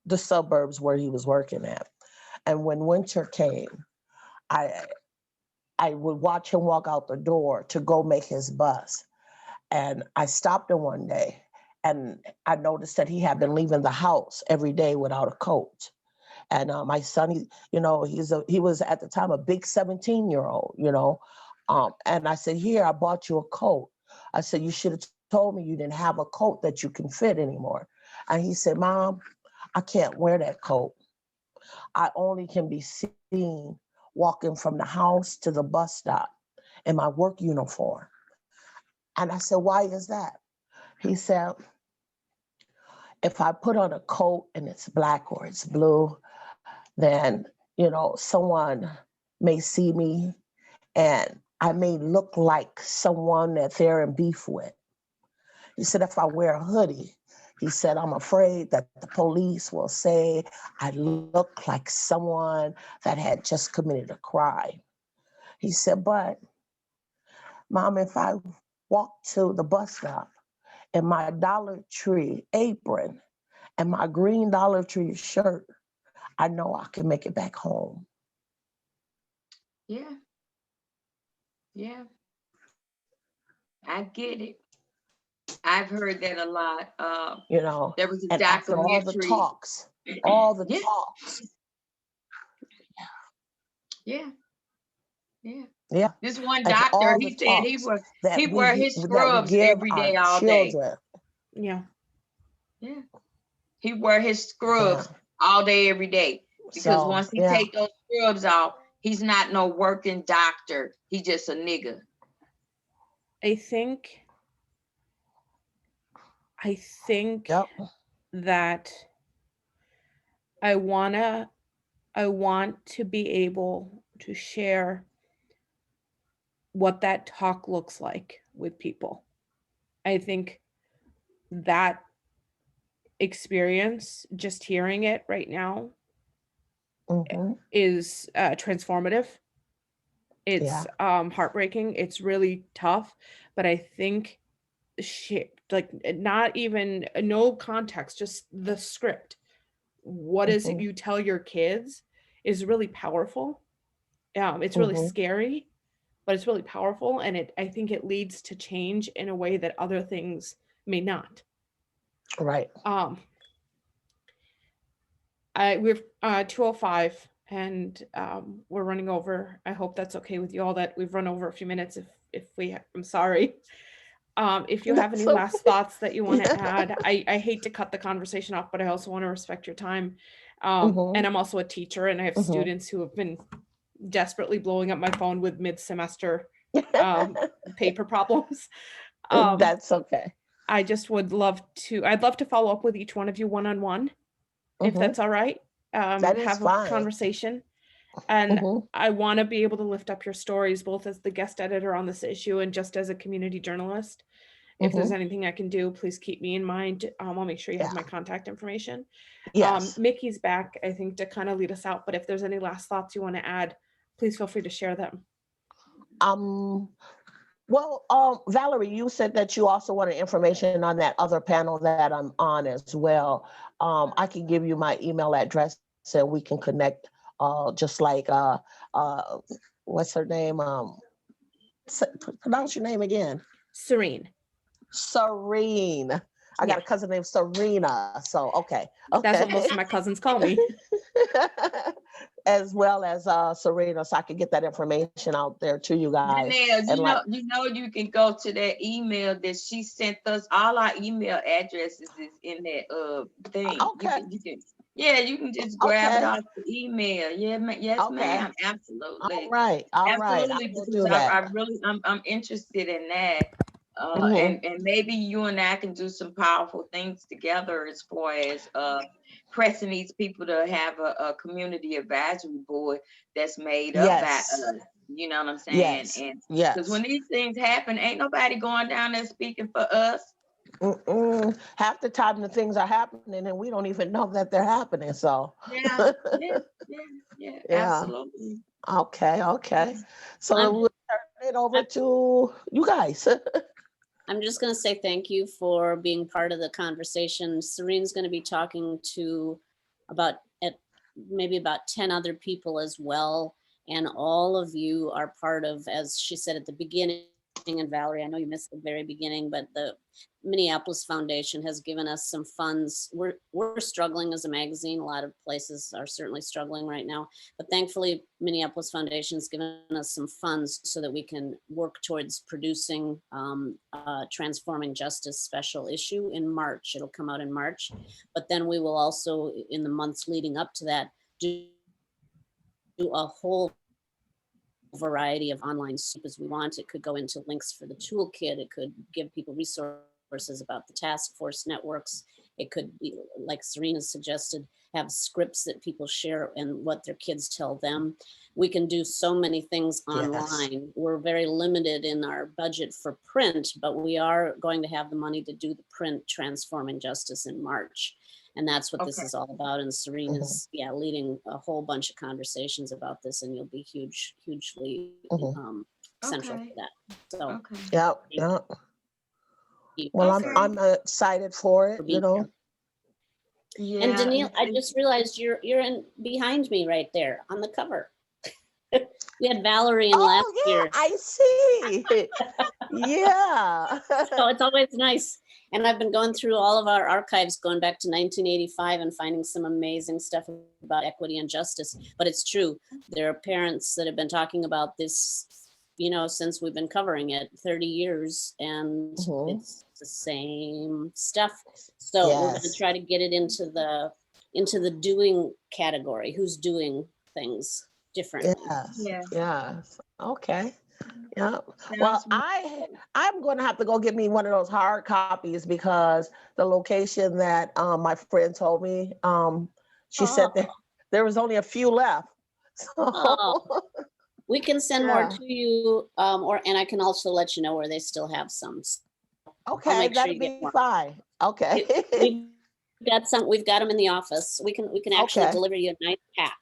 the suburbs where he was working at. And when winter came, I I would watch him walk out the door to go make his bus. And I stopped him one day and I noticed that he had been leaving the house every day without a coat. And my son, he was at the time a big 17-year-old, and I said, here, I bought you a coat. I said, you should have told me you didn't have a coat that you can fit anymore. And he said, Mom, I can't wear that coat. I only can be seen walking from the house to the bus stop in my work uniform. And I said, why is that? He said, if I put on a coat and it's black or it's blue, then, someone may see me and I may look like someone that they're in beef with. He said, if I wear a hoodie, he said, I'm afraid that the police will say I look like someone that had just committed a crime. He said, but Mom, if I walk to the bus stop in my Dollar Tree apron and my green Dollar Tree shirt, I know I can make it back home. Yeah, yeah, I get it. I've heard that a lot. There was a And after documentary. all the Yeah, talks, yeah, yeah. yeah, This one after doctor, all the he said talks he that wear his we scrubs give every our day, all day. children, Yeah. Yeah, he wear his yeah. scrubs all day, every day. Because So once he yeah, take those scrubs off, he's not no working doctor. He just a nigga. I think I think yep, that I wanna I want to be able to share what that talk looks like with people. I think that experience, just hearing it right now, hmm is transformative. yeah, It's heartbreaking. It's really tough, but I think like not even no context, just the script. What is it hmm you tell your kids is really powerful. It's really hmm scary, but it's really powerful, and I think it leads to change in a way that other things may not. right. Um, we're 2:05 and we're running over. I hope that's okay with you all that we've run over a few minutes. I'm sorry. If you have any That's last okay. thoughts that you want to add, I hate to cut the conversation off, but I also want to respect your time. hmm And I'm also a teacher, and I have hmm students who have been desperately blowing up my phone with mid-semester paper problems. Um, That's okay. I'd love to follow up with each one of you one-on-one, if hmm that's all right. That is Have a fine. conversation. And hmm I want to be able to lift up your stories, both as the guest editor on this issue and just as a community journalist. If there's hmm anything I can do, please keep me in mind. I'll make sure you have Yeah. my contact information. Yes. Mickey's back, I think, to kind of lead us out. But if there's any last thoughts you want to add, please feel free to share them. Um. Well, Valerie, you said that you also wanted information on that other panel that I'm on as well. I can give you my email address so we can connect. Just like uh, what's her name? Pronounce your name again. Serene. Serene. I got Yeah, a cousin named Serena. So okay, that's what most okay. of my cousins call me. As well as Serena, so I can get that information out there to you guys. Deneal, And like, you can go to that email that she sent us. All our email addresses is in that thing. okay, Yeah, you can just grab it Okay. off the email. Yeah, yes, Okay. ma'am. All Absolutely. right. All right. I Absolutely, will because do that. I'm interested in that. Hmm. And maybe you and I can do some powerful things together as far as pressing these people to have a community advisory board that's made up by Yes. us. You know what I'm saying? Yes. And because when Yes. these things happen, ain't nobody going down there speaking for us. Mm-mm. Half the time the things are happening and we don't even know that they're happening. So Yeah, yeah, yeah, yeah, yeah. absolutely. Okay. Okay. So I'm, we'll turn it over I'm to you guys. I'm just going to say thank you for being part of the conversation. Serene's going to be talking to about at maybe about 10 other people as well. And all of you are part of, as she said at the beginning, and Valerie, I know you missed the very beginning, but the Minneapolis Foundation has given us some funds. We're struggling as a magazine. A lot of places are certainly struggling right now, but thankfully Minneapolis Foundation has given us some funds so that we can work towards producing Transforming Justice special issue in March. It'll come out in March, but then we will also, in the months leading up to that, do a whole variety of online soup as we want. It could go into links for the toolkit. It could give people resources about the task force networks. It could be, like Serena suggested, have scripts that people share and what their kids tell them. We can do so many things Yes. online. We're very limited in our budget for print, but we are going to have the money to do the print Transforming Justice in March. And that's what this Okay. is all about. And Serena's, yeah, leading a whole bunch of conversations about this, and you'll be hugely Mhm. central Okay. to that. So Okay. Yep. thank Yep. you Well, Okay. for I'm excited for it, being here. And Yeah. Deneal, I just realized you're in behind me right there on the cover. We had Valerie in last Oh year. yeah, I see. Yeah. So it's always nice. And I've been going through all of our archives going back to 1985 and finding some amazing stuff about equity and justice. But it's true. There are parents that have been talking about this, since we've been covering it 30 years, and Mhm. it's the same stuff. So we're going to Yes. try to get it into the doing category. Who's doing things differently? Yes. Yeah. Yes. Okay. Yeah. Sounds Well, I'm going to have to go get me one of those hard copies because the location that my friend told me, she said Oh, that there was only a few left. oh. So We can send more yeah. to you, and I can also let you know where they still have some. I'll Okay, make sure that'd you get be more. fine. Okay. We've got some. We've got them in the office. We can actually Okay. deliver you a nice pack.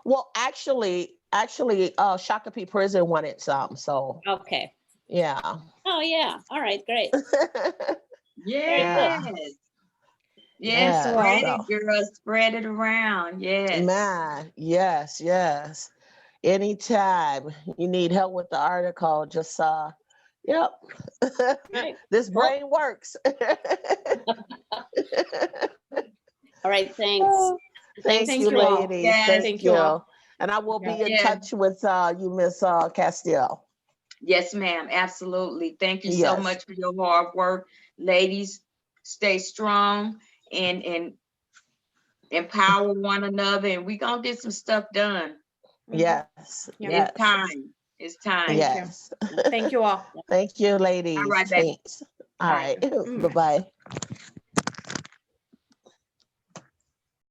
Well, actually, Shakopee Prison wanted some. So Okay. yeah. Oh yeah. All right. Great. Very good. Yeah. yes. Yes, Thanks you Yeah. spread all. So it, girl. Spread it around. Yes. man, yes, yes. Anytime you need help with the article, just yep. Right. This Well, brain works. all right. Thanks. Oh, Thanks, thank Thank you, you all. Serene. ladies. Yes. Thank Thank you you. all. And I will Yeah. be in Yeah. touch with you, Miss Castile. Yes, ma'am. Absolutely. Thank you so Yes. much for your hard work. Ladies, stay strong and empower one another, and we gonna get some stuff done. Mhm. Yes. Yeah. It's Yes. time. It's time. Thank you. Yes. Thank you all. Thank you, All ladies. right, baby. Thanks. All Bye. right. Mm, bye. Bye-bye.